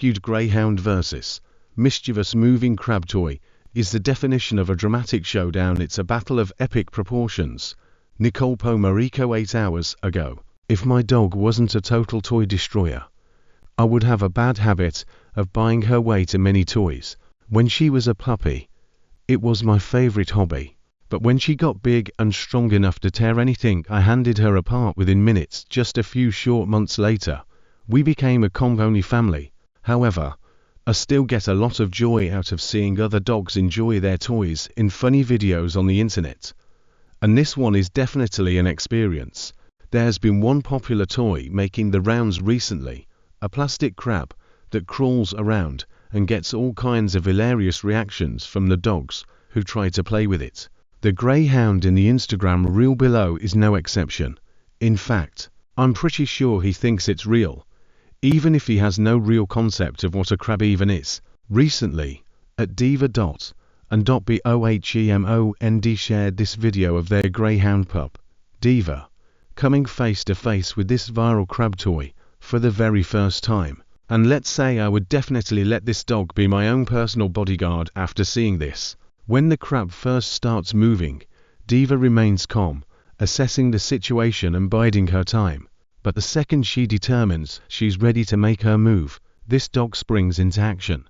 rescued greyhound versus mischievous moving crab toy is the definition of a dramatic showdown. It's a battle of epic proportions. Nicole Pomarico 8 hours ago. If my dog wasn't a total toy destroyer, I would have a bad habit of buying her way to many toys. When she was a puppy, it was my favorite hobby. But when she got big and strong enough to tear anything, I handed her apart within minutes. Just a few short months later, we became a comp-only family. However, I still get a lot of joy out of seeing other dogs enjoy their toys in funny videos on the internet. And this one is definitely an experience. There has been one popular toy making the rounds recently, a plastic crab that crawls around and gets all kinds of hilarious reactions from the dogs who try to play with it. The greyhound in the Instagram reel below is no exception. In fact, I'm pretty sure he thinks it's real, even if he has no real concept of what a crab even is. Recently, at diva.and.bohemond shared this video of their greyhound pup, Diva, coming face to face with this viral crab toy for the very first time. And let's say I would definitely let this dog be my own personal bodyguard after seeing this. When the crab first starts moving, Diva remains calm, assessing the situation and biding her time. But the second she determines she's ready to make her move, this dog springs into action.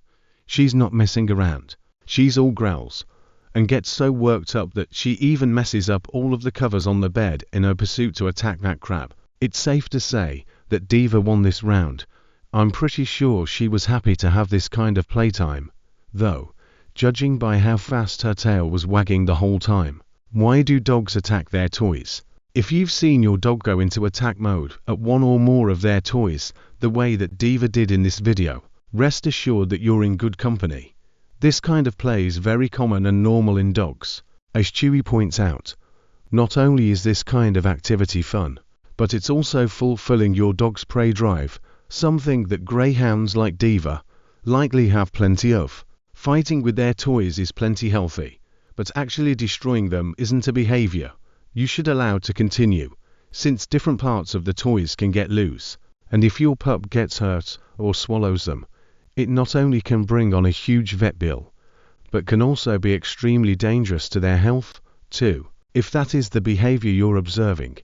She's not messing around. She's all growls, and gets so worked up that she even messes up all of the covers on the bed in her pursuit to attack that crab. It's safe to say that Diva won this round. I'm pretty sure she was happy to have this kind of playtime, though, judging by how fast her tail was wagging the whole time. Why do dogs attack their toys? If you've seen your dog go into attack mode at one or more of their toys, the way that Diva did in this video, rest assured that you're in good company. This kind of play is very common and normal in dogs. As Chewy points out, not only is this kind of activity fun, but it's also fulfilling your dog's prey drive, something that greyhounds like Diva likely have plenty of. Fighting with their toys is plenty healthy, but actually destroying them isn't a behavior you should allow to continue, since different parts of the toys can get loose, and if your pup gets hurt or swallows them, it not only can bring on a huge vet bill, but can also be extremely dangerous to their health, too. If that is the behavior you're observing,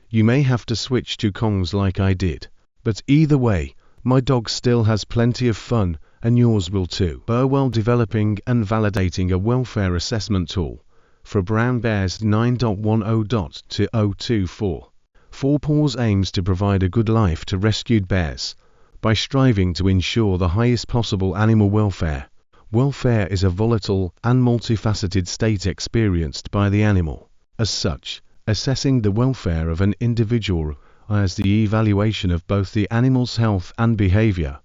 you may have to switch to Kongs like I did. But either way, my dog still has plenty of fun, and yours will too. Burwell developing and validating a welfare assessment tool for brown bears 9.10.2024. Four Paws aims to provide a good life to rescued bears by striving to ensure the highest possible animal welfare. Welfare is a volatile and multifaceted state experienced by the animal. As such, assessing the welfare of an individual as the evaluation of both the animal's health and behavior,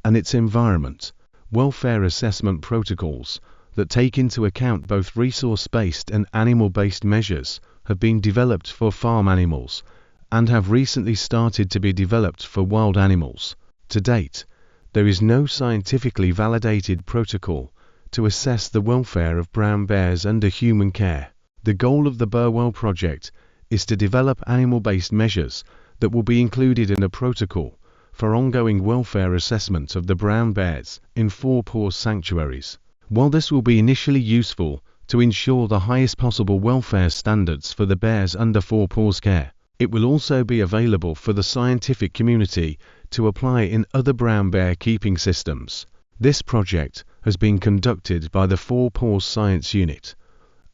and its environment. Welfare assessment protocols that take into account both resource-based and animal-based measures have been developed for farm animals and have recently started to be developed for wild animals. To date, there is no scientifically validated protocol to assess the welfare of brown bears under human care. The goal of the Burwell project is to develop animal-based measures that will be included in a protocol for ongoing welfare assessment of the brown bears in Four Paws sanctuaries. While this will be initially useful to ensure the highest possible welfare standards for the bears under Four Paws care, it will also be available for the scientific community to apply in other brown bear keeping systems. This project has been conducted by the Four Paws Science Unit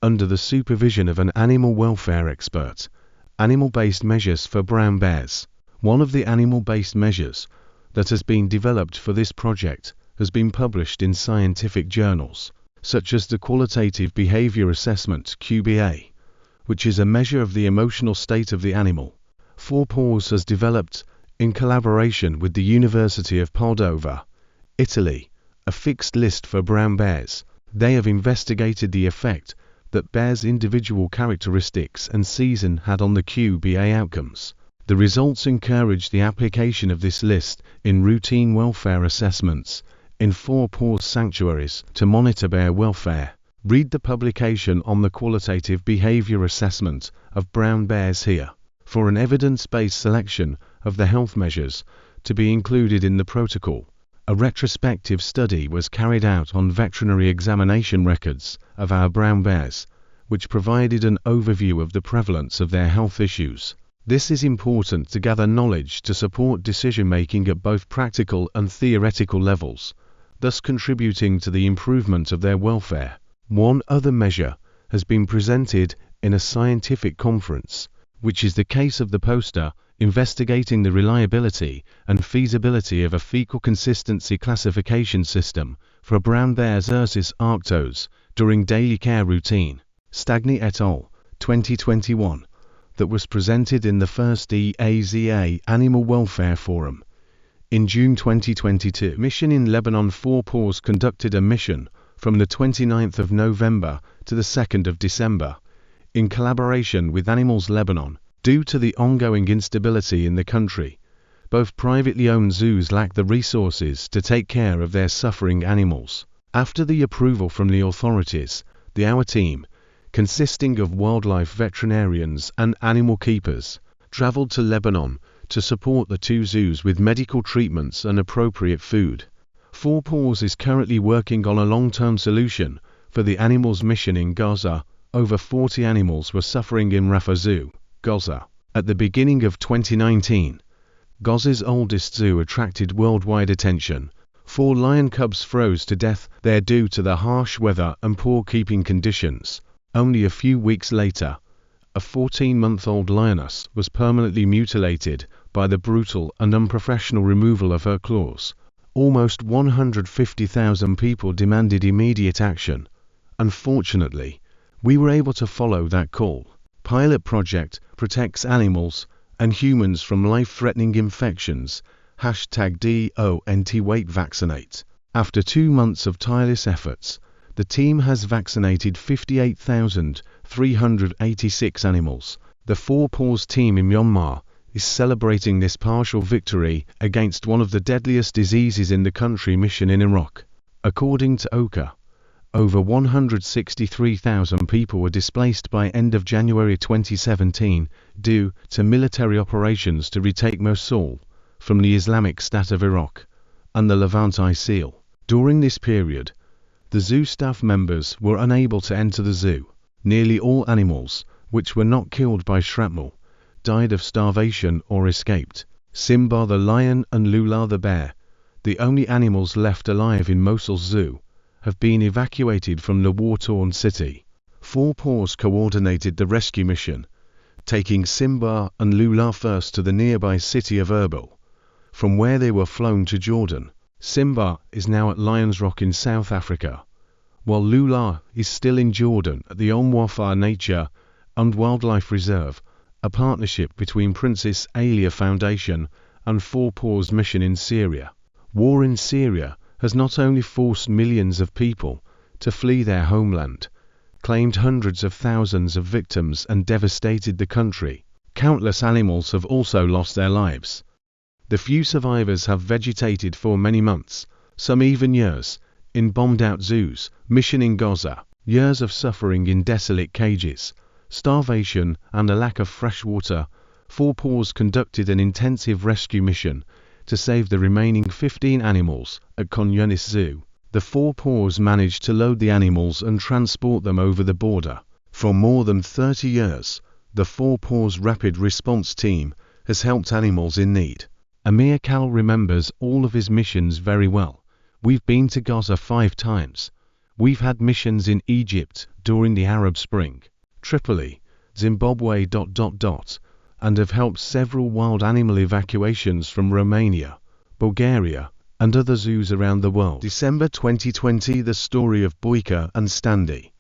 under the supervision of an animal welfare expert. Animal-based measures for brown bears. One of the animal-based measures that has been developed for this project has been published in scientific journals, such as the Qualitative Behavior Assessment (QBA), which is a measure of the emotional state of the animal. Four Paws has developed, in collaboration with the University of Padova, Italy, a fixed list for brown bears. They have investigated the effect that bears' individual characteristics and season had on the QBA outcomes. The results encourage the application of this list in routine welfare assessments in Four Paws sanctuaries to monitor bear welfare. Read the publication on the qualitative behavior assessment of brown bears here for an evidence-based selection of the health measures to be included in the protocol. A retrospective study was carried out on veterinary examination records of our brown bears, which provided an overview of the prevalence of their health issues. This is important to gather knowledge to support decision-making at both practical and theoretical levels, thus contributing to the improvement of their welfare. One other measure has been presented in a scientific conference, which is the case of the poster investigating the reliability and feasibility of a fecal consistency classification system for brown bears Ursus arctos during daily care routine. Stagny et al. 2021, that was presented in the first EAZA Animal Welfare Forum. In June 2022, mission in Lebanon. 4 Paws conducted a mission from the 29th of November to the 2nd of December, in collaboration with Animals Lebanon. Due to the ongoing instability in the country, both privately owned zoos lack the resources to take care of their suffering animals. After the approval from the authorities, our team, consisting of wildlife veterinarians and animal keepers, traveled to Lebanon to support the 2 zoos with medical treatments and appropriate food. 4 Paws is currently working on a long-term solution for the animals' mission in Gaza. Over 40 animals were suffering in Rafah Zoo, Gaza. At the beginning of 2019, Gaza's oldest zoo attracted worldwide attention. 4 lion cubs froze to death there due to the harsh weather and poor keeping conditions. Only a few weeks later, a 14-month-old lioness was permanently mutilated by the brutal and unprofessional removal of her claws. Almost 150,000 people demanded immediate action. Unfortunately, we were able to follow that call. Pilot project protects animals and humans from life-threatening infections. #DONT Wait Vaccinate. After 2 months of tireless efforts, the team has vaccinated 58,386 animals. The 4 Paws team in Myanmar is celebrating this partial victory against one of the deadliest diseases in the country. Mission in Iraq. According to OCHA, over 163,000 people were displaced by end of January 2017 due to military operations to retake Mosul from the Islamic State of Iraq and the Levant ISIL. During this period, the zoo staff members were unable to enter the zoo. Nearly all animals, which were not killed by shrapnel, died of starvation or escaped. Simba the lion and Lula the bear, the only animals left alive in Mosul Zoo, have been evacuated from the war-torn city. 4 Paws coordinated the rescue mission, taking Simba and Lula first to the nearby city of Erbil, from where they were flown to Jordan. Simba is now at Lions Rock in South Africa, while Lula is still in Jordan at the Wafa Nature and Wildlife Reserve, a partnership between Princess Alia Foundation and 4 Paws mission in Syria. War in Syria has not only forced millions of people to flee their homeland, claimed hundreds of thousands of victims and devastated the country, countless animals have also lost their lives. The few survivors have vegetated for many months, some even years, in bombed-out zoos. Mission in Gaza. Years of suffering in desolate cages, starvation and a lack of fresh water. 4 Paws conducted an intensive rescue mission to save the remaining 15 animals at Khan Yunis Zoo. The 4 Paws managed to load the animals and transport them over the border. For more than 30 years, the 4 Paws Rapid Response Team has helped animals in need. Amir Kal remembers all of his missions very well. We've been to Gaza 5 times. We've had missions in Egypt during the Arab Spring, Tripoli, Zimbabwe... and have helped several wild animal evacuations from Romania, Bulgaria, and other zoos around the world. December 2020. The story of Boyka and Standy.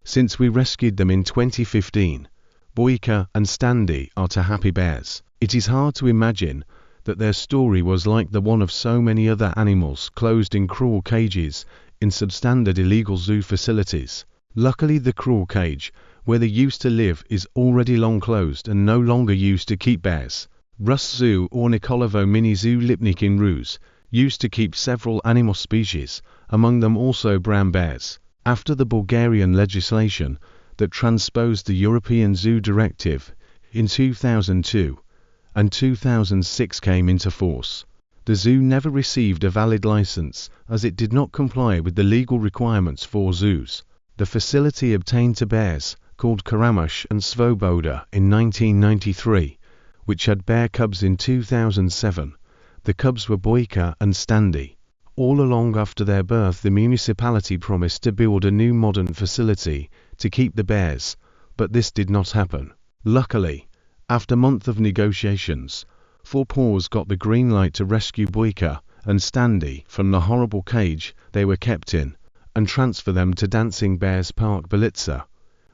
Since we rescued them in 2015, Boyka and Standy are 2 happy bears. It is hard to imagine that their story was like the one of so many other animals closed in cruel cages in substandard illegal zoo facilities. Luckily, the cruel cage where they used to live is already long closed and no longer used to keep bears. Rus Zoo or Nikolovo Mini Zoo Lipnik in Rus used to keep several animal species, among them also brown bears. After the Bulgarian legislation that transposed the European Zoo Directive in 2002 and 2006 came into force, The zoo never received a valid license as it did not comply with the legal requirements for zoos. The facility obtained to bears, called Karamush and Svoboda, in 1993, which had bear cubs in 2007. The cubs were Boyka and Standy. All along after their birth, the municipality promised to build a new modern facility to keep the bears, but this did not happen. Luckily, after months of negotiations, Four Paws got the green light to rescue Boyka and Standy from the horrible cage they were kept in and transfer them to Dancing Bears Park Belitsa,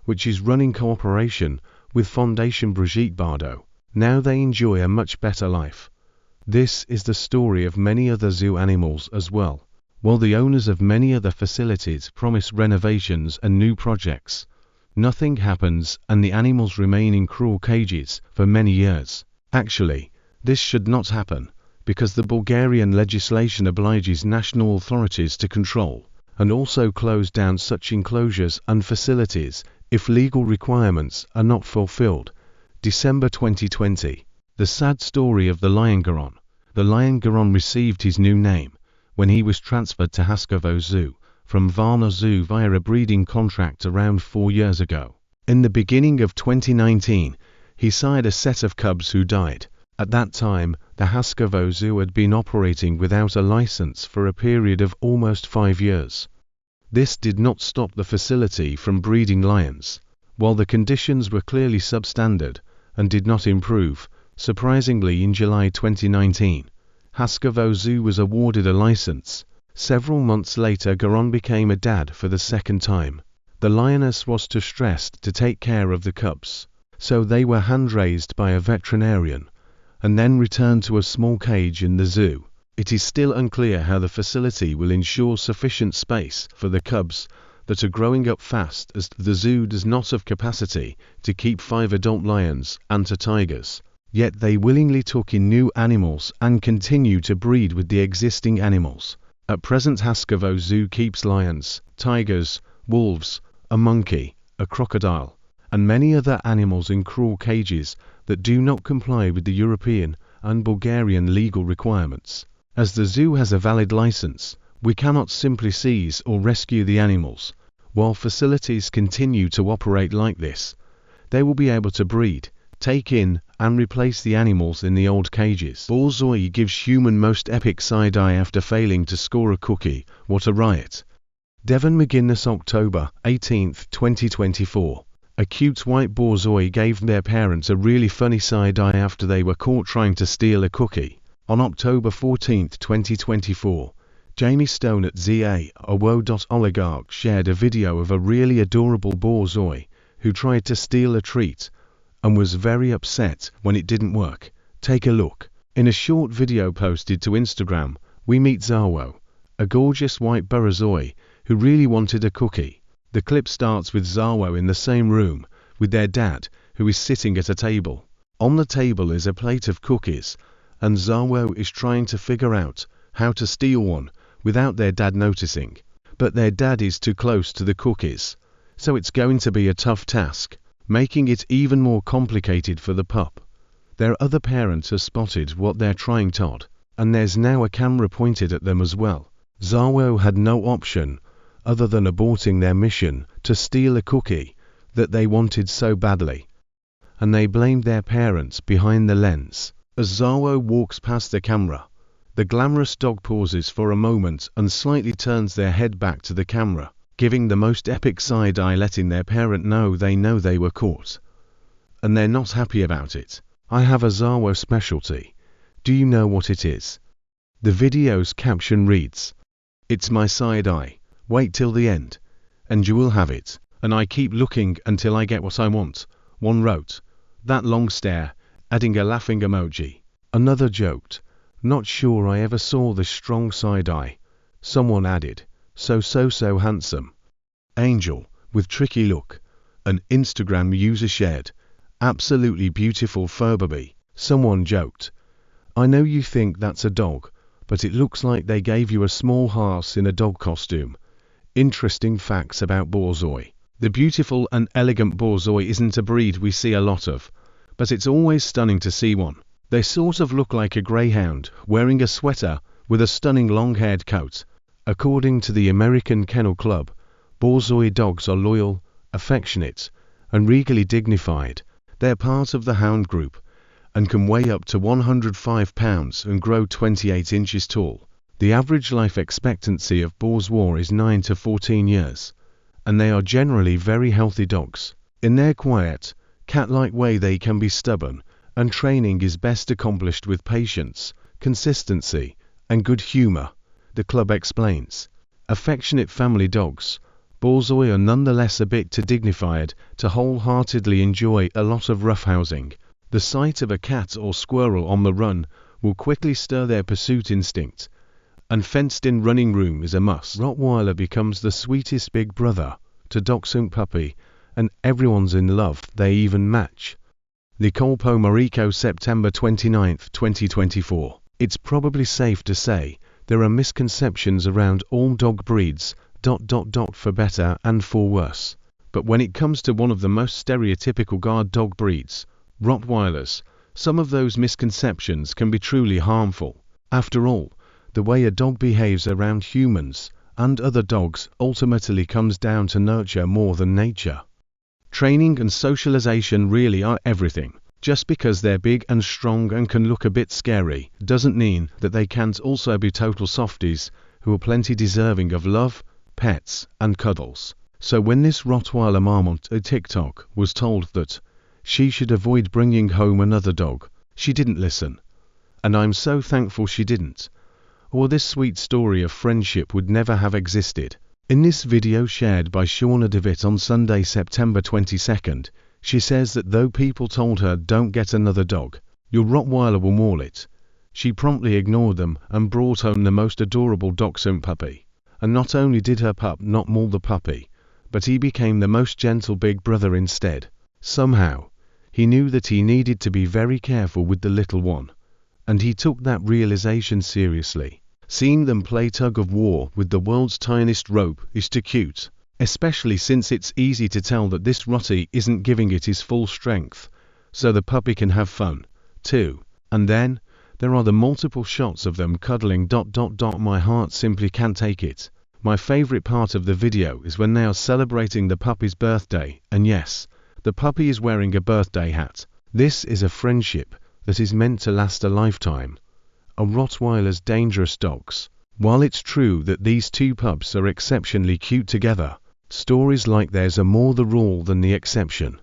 which is run in cooperation with Fondation Brigitte Bardot. Now they enjoy a much better life. This is the story of many other zoo animals as well. While the owners of many other facilities promise renovations and new projects, nothing happens and the animals remain in cruel cages for many years. Actually, this should not happen, because the Bulgarian legislation obliges national authorities to control and also close down such enclosures and facilities if legal requirements are not fulfilled. December 2020. The sad story of the lion Garon. The lion Garon received his new name when he was transferred to Haskovo Zoo from Varna Zoo via a breeding contract around 4 years ago. In the beginning of 2019, he sired a set of cubs who died. At that time, the Haskovo Zoo had been operating without a license for a period of almost 5 years. This did not stop the facility from breeding lions. While the conditions were clearly substandard and did not improve, surprisingly in July 2019, Haskovo Zoo was awarded a license. Several months later, Garon became a dad for the second time. The lioness was too stressed to take care of the cubs, so they were hand-raised by a veterinarian and then returned to a small cage in the zoo. It is still unclear how the facility will ensure sufficient space for the cubs that are growing up fast, as the zoo does not have capacity to keep 5 adult lions and 2 tigers. Yet they willingly took in new animals and continue to breed with the existing animals. At present, Haskovo Zoo keeps lions, tigers, wolves, a monkey, a crocodile, and many other animals in cruel cages that do not comply with the European and Bulgarian legal requirements. As the zoo has a valid license, we cannot simply seize or rescue the animals. While facilities continue to operate like this, they will be able to breed, take in, and replace the animals in the old cages. Borzoi gives human most epic side-eye after failing to score a cookie. What a riot. Devon McGuinness, October 18, 2024. A cute white borzoi gave their parents a really funny side-eye after they were caught trying to steal a cookie. On October 14, 2024, Jamie Stone at ZA, a Wo.oligarch, shared a video of a really adorable borzoi who tried to steal a treat and was very upset when it didn't work. Take a look. In a short video posted to Instagram, we meet Zawo, a gorgeous white borzoi who really wanted a cookie. The clip starts with Zawo in the same room with their dad, who is sitting at a table. On the table is a plate of cookies, and Zawo is trying to figure out how to steal one without their dad noticing. But their dad is too close to the cookies, so it's going to be a tough task, making it even more complicated for the pup. Their other parents have spotted what they're trying Todd, and there's now a camera pointed at them as well. Zawo had no option other than aborting their mission to steal a cookie that they wanted so badly, and they blamed their parents behind the lens. As Zawo walks past the camera, the glamorous dog pauses for a moment and slightly turns their head back to the camera, giving the most epic side-eye, letting their parent know they were caught. And they're not happy about it. I have a Zawo specialty. Do you know what it is? The video's caption reads, "It's my side-eye. Wait till the end, and you will have it. And I keep looking until I get what I want," one wrote. That long stare, adding a laughing emoji. Another joked, "Not sure I ever saw this strong side-eye." Someone added, so handsome. Angel, with tricky look." An Instagram user shared, "Absolutely beautiful fur baby." Someone joked, "I know you think that's a dog, but it looks like they gave you a small horse in a dog costume." Interesting facts about borzoi. The beautiful and elegant borzoi isn't a breed we see a lot of, but it's always stunning to see one. They sort of look like a greyhound, wearing a sweater, with a stunning long-haired coat. According to the American Kennel Club, Borzoi dogs are loyal, affectionate, and regally dignified. They're part of the hound group, and can weigh up to 105 pounds and grow 28 inches tall. The average life expectancy of Borzoi is 9 to 14 years, and they are generally very healthy dogs. In their quiet, cat-like way they can be stubborn, and training is best accomplished with patience, consistency, and good humor, the club explains. Affectionate family dogs, Borzoi are nonetheless a bit too dignified to wholeheartedly enjoy a lot of roughhousing. The sight of a cat or squirrel on the run will quickly stir their pursuit instinct, and fenced-in running room is a must. Rottweiler becomes the sweetest big brother to Dachshund puppy, and everyone's in love, they even match. Nicole Pomarico, September 29, 2024. It's probably safe to say there are misconceptions around all dog breeds, for better and for worse. But when it comes to one of the most stereotypical guard dog breeds, Rottweilers, some of those misconceptions can be truly harmful. After all, the way a dog behaves around humans and other dogs ultimately comes down to nurture more than nature. Training and socialization really are everything. Just because they're big and strong and can look a bit scary doesn't mean that they can't also be total softies who are plenty deserving of love, pets, and cuddles. So when this Rottweiler Marmont at TikTok was told that she should avoid bringing home another dog, she didn't listen. And I'm so thankful she didn't, or this sweet story of friendship would never have existed. In this video shared by Shauna DeVitt on Sunday, September 22nd, she says that though people told her don't get another dog, your Rottweiler will maul it, she promptly ignored them and brought home the most adorable Dachshund puppy. And not only did her pup not maul the puppy, but he became the most gentle big brother instead. Somehow, he knew that he needed to be very careful with the little one, and he took that realization seriously. Seeing them play tug of war with the world's tiniest rope is too cute, especially since it's easy to tell that this Rottie isn't giving it his full strength, so the puppy can have fun, too. And then, there are the multiple shots of them cuddling. My heart simply can't take it. My favorite part of the video is when they are celebrating the puppy's birthday, and yes, the puppy is wearing a birthday hat. This is a friendship that is meant to last a lifetime. A Rottweiler's dangerous dogs. While it's true that these two pups are exceptionally cute together, stories like theirs are more the rule than the exception.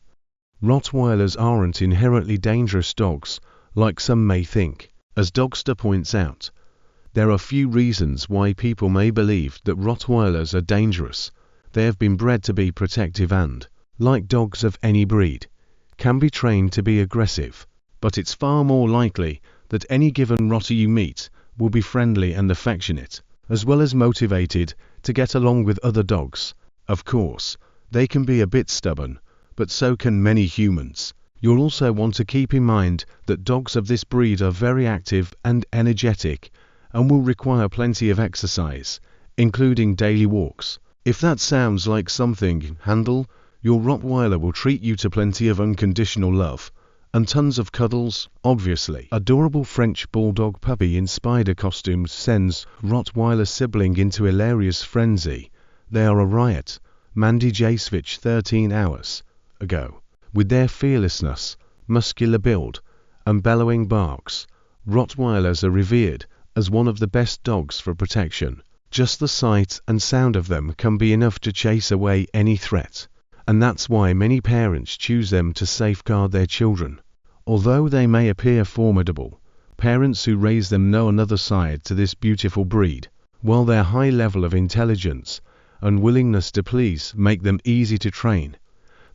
Rottweilers aren't inherently dangerous dogs, like some may think. As Dogster points out, there are few reasons why people may believe that Rottweilers are dangerous. They have been bred to be protective and, like dogs of any breed, can be trained to be aggressive. But it's far more likely that any given Rottie you meet will be friendly and affectionate, as well as motivated to get along with other dogs. Of course, they can be a bit stubborn, but so can many humans. You'll also want to keep in mind that dogs of this breed are very active and energetic, and will require plenty of exercise, including daily walks. If that sounds like something you can handle, your Rottweiler will treat you to plenty of unconditional love, and tons of cuddles, obviously. Adorable French Bulldog puppy in spider costumes sends Rottweiler sibling into hilarious frenzy. They are a riot. Mandy J. Svich 13 hours ago. With their fearlessness, muscular build, and bellowing barks, Rottweilers are revered as one of the best dogs for protection. Just the sight and sound of them can be enough to chase away any threat. And that's why many parents choose them to safeguard their children. Although they may appear formidable, parents who raise them know another side to this beautiful breed, while their high level of intelligence and willingness to please make them easy to train.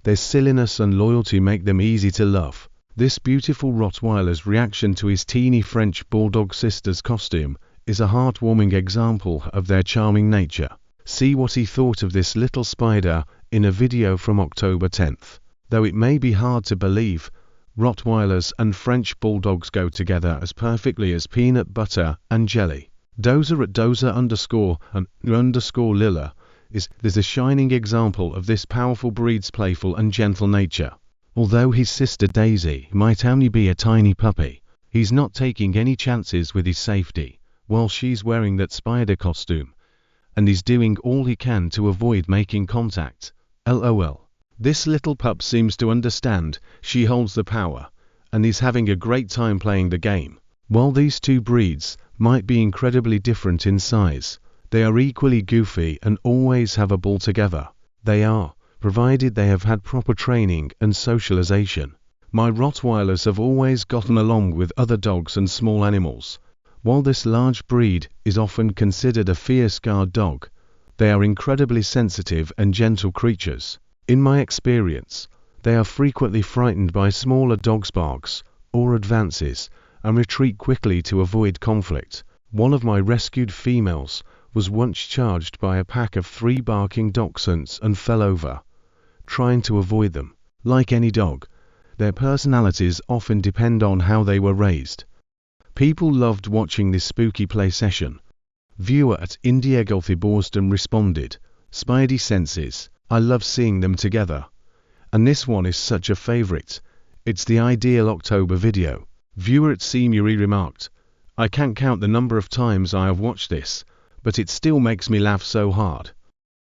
Their silliness and loyalty make them easy to love. This beautiful Rottweiler's reaction to his teeny French Bulldog sister's costume is a heartwarming example of their charming nature. See what he thought of this little spider in a video from October 10th. Though it may be hard to believe, Rottweilers and French Bulldogs go together as perfectly as peanut butter and jelly. Dozer at Dozer_and_Lilla is a shining example of this powerful breed's playful and gentle nature. Although his sister Daisy might only be a tiny puppy, He's not taking any chances with his safety, while she's wearing that spider costume, and he's doing all he can to avoid making contact. LOL. This little pup seems to understand she holds the power, and is having a great time playing the game. While these two breeds might be incredibly different in size, they are equally goofy and always have a ball together. They are, provided they have had proper training and socialization. My Rottweilers have always gotten along with other dogs and small animals. While this large breed is often considered a fierce guard dog, they are incredibly sensitive and gentle creatures. In my experience, they are frequently frightened by smaller dogs' barks or advances and retreat quickly to avoid conflict. One of my rescued females was once charged by a pack of 3 barking dachshunds and fell over, trying to avoid them. Like any dog, their personalities often depend on how they were raised. People loved watching this spooky play session. Viewer at Indiegolthy Borston responded, "Spidey senses, I love seeing them together. And this one is such a favorite. It's the ideal October video." Viewer at Seamury remarked, "I can't count the number of times I have watched this, but it still makes me laugh so hard."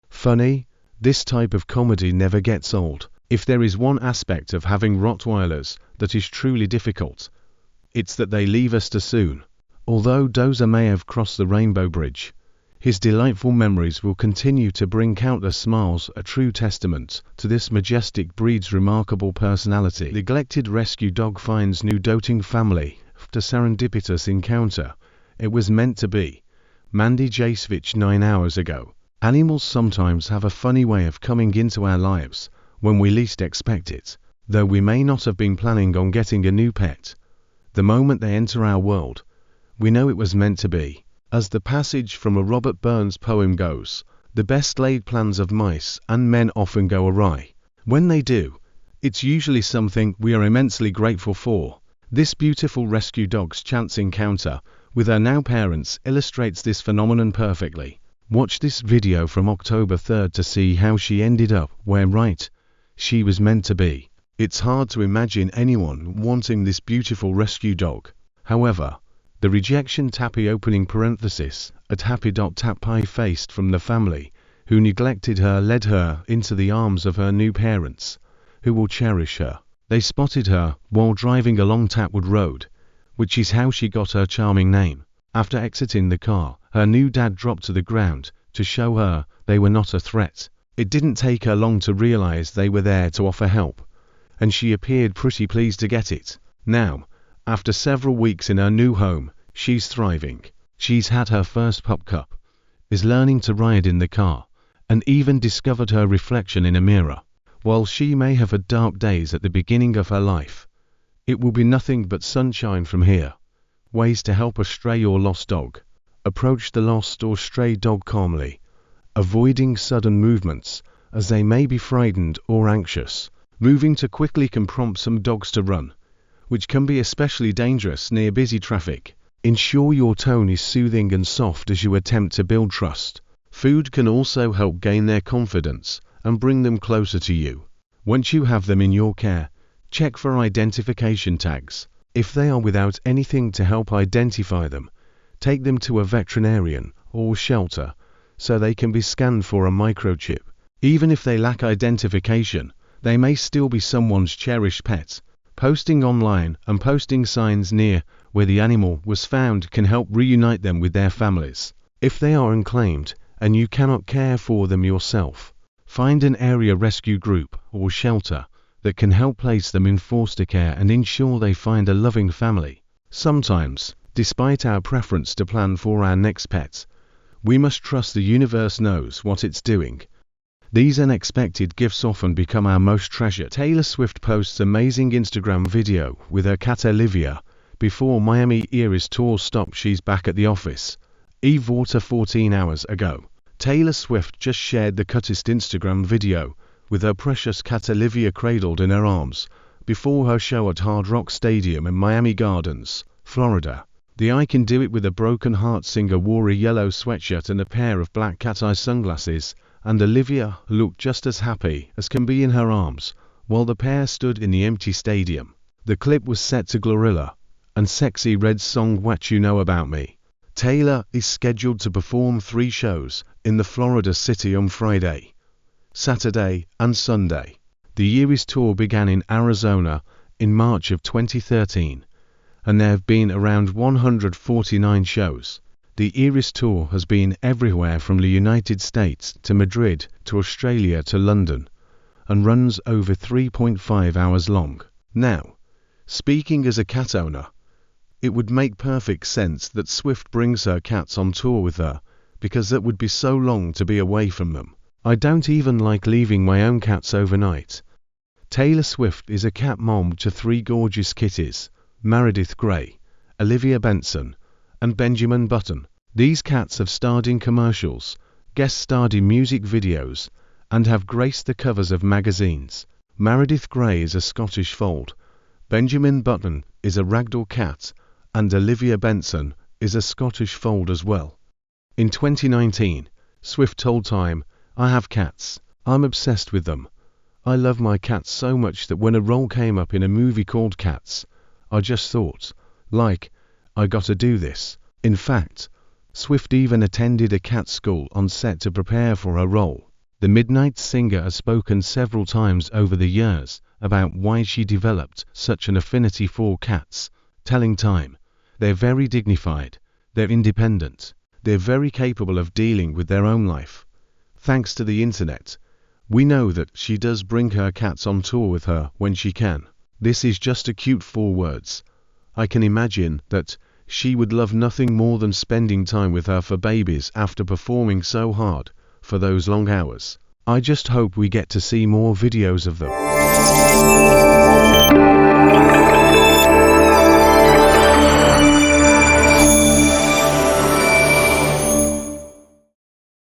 Funny, this type of comedy never gets old. If there is one aspect of having Rottweilers that is truly difficult, it's that they leave us too soon. Although Dozer may have crossed the rainbow bridge, his delightful memories will continue to bring countless smiles, a true testament to this majestic breed's remarkable personality. Neglected rescue dog finds new doting family after serendipitous encounter. It was meant to be. Mandy Jasevich 9 hours ago. Animals sometimes have a funny way of coming into our lives when we least expect it. Though we may not have been planning on getting a new pet, the moment they enter our world, we know it was meant to be. As the passage from a Robert Burns poem goes, the best laid plans of mice and men often go awry. When they do, it's usually something we are immensely grateful for. This beautiful rescue dog's chance encounter with her now parents illustrates this phenomenon perfectly. Watch this video from October 3rd to see how she ended up where she was meant to be. It's hard to imagine anyone wanting this beautiful rescue dog. However, the rejection tappy opening parenthesis at happy.tap pie faced from the family who neglected her led her into the arms of her new parents, who will cherish her. They spotted her while driving along Tapwood Road, which is how she got her charming name. After exiting the car, her new dad dropped to the ground to show her they were not a threat. It didn't take her long to realize they were there to offer help, and she appeared pretty pleased to get it. Now, after several weeks in her new home, she's thriving. She's had her first pup cup, is learning to ride in the car, and even discovered her reflection in a mirror. While she may have had dark days at the beginning of her life, it will be nothing but sunshine from here. Ways to help a stray or lost dog. Approach the lost or stray dog calmly, avoiding sudden movements, as they may be frightened or anxious. Moving too quickly can prompt some dogs to run, which can be especially dangerous near busy traffic. Ensure your tone is soothing and soft as you attempt to build trust. Food can also help gain their confidence and bring them closer to you. Once you have them in your care, check for identification tags. If they are without anything to help identify them, take them to a veterinarian or shelter so they can be scanned for a microchip. Even if they lack identification, they may still be someone's cherished pet. Posting online and posting signs near where the animal was found can help reunite them with their families. If they are unclaimed and you cannot care for them yourself, find an area rescue group or shelter that can help place them in foster care and ensure they find a loving family. Sometimes, despite our preference to plan for our next pet, we must trust the universe knows what it's doing. These unexpected gifts often become our most treasured. Taylor Swift posts amazing Instagram video with her cat Olivia before Miami Eris tour stops. She's back at the office. Eve Water 14 hours ago. Taylor Swift just shared the cutest Instagram video with her precious cat Olivia cradled in her arms before her show at Hard Rock Stadium in Miami Gardens, Florida. The I Can Do It With a Broken Heart singer wore a yellow sweatshirt and a pair of black cat-eye sunglasses, and Olivia looked just as happy as can be in her arms, while the pair stood in the empty stadium. The clip was set to Glorilla, and Sexy Red's song What You Know About Me. Taylor is scheduled to perform 3 shows in the Florida city on Friday, Saturday, and Sunday. The Iris tour began in Arizona in March of 2013, and there have been around 149 shows. The Iris tour has been everywhere from the United States to Madrid to Australia to London, and runs over 3.5 hours long. Now, speaking as a cat owner, it would make perfect sense that Swift brings her cats on tour with her, because that would be so long to be away from them. I don't even like leaving my own cats overnight. Taylor Swift is a cat mom to 3 gorgeous kitties, Meredith Grey, Olivia Benson, and Benjamin Button. These cats have starred in commercials, guest starred in music videos, and have graced the covers of magazines. Meredith Grey is a Scottish fold, Benjamin Button is a ragdoll cat, and Olivia Benson is a Scottish fold as well. In 2019, Swift told Time, "I have cats. I'm obsessed with them. I love my cats so much that when a role came up in a movie called Cats, I just thought, I gotta do this." In fact, Swift even attended a cat school on set to prepare for her role. The Midnight Singer has spoken several times over the years about why she developed such an affinity for cats, telling Time, "They're very dignified, they're independent, they're very capable of dealing with their own life." Thanks to the internet, we know that she does bring her cats on tour with her when she can. This is just a cute 4 words. I can imagine that she would love nothing more than spending time with her fur babies after performing so hard for those long hours. I just hope we get to see more videos of them.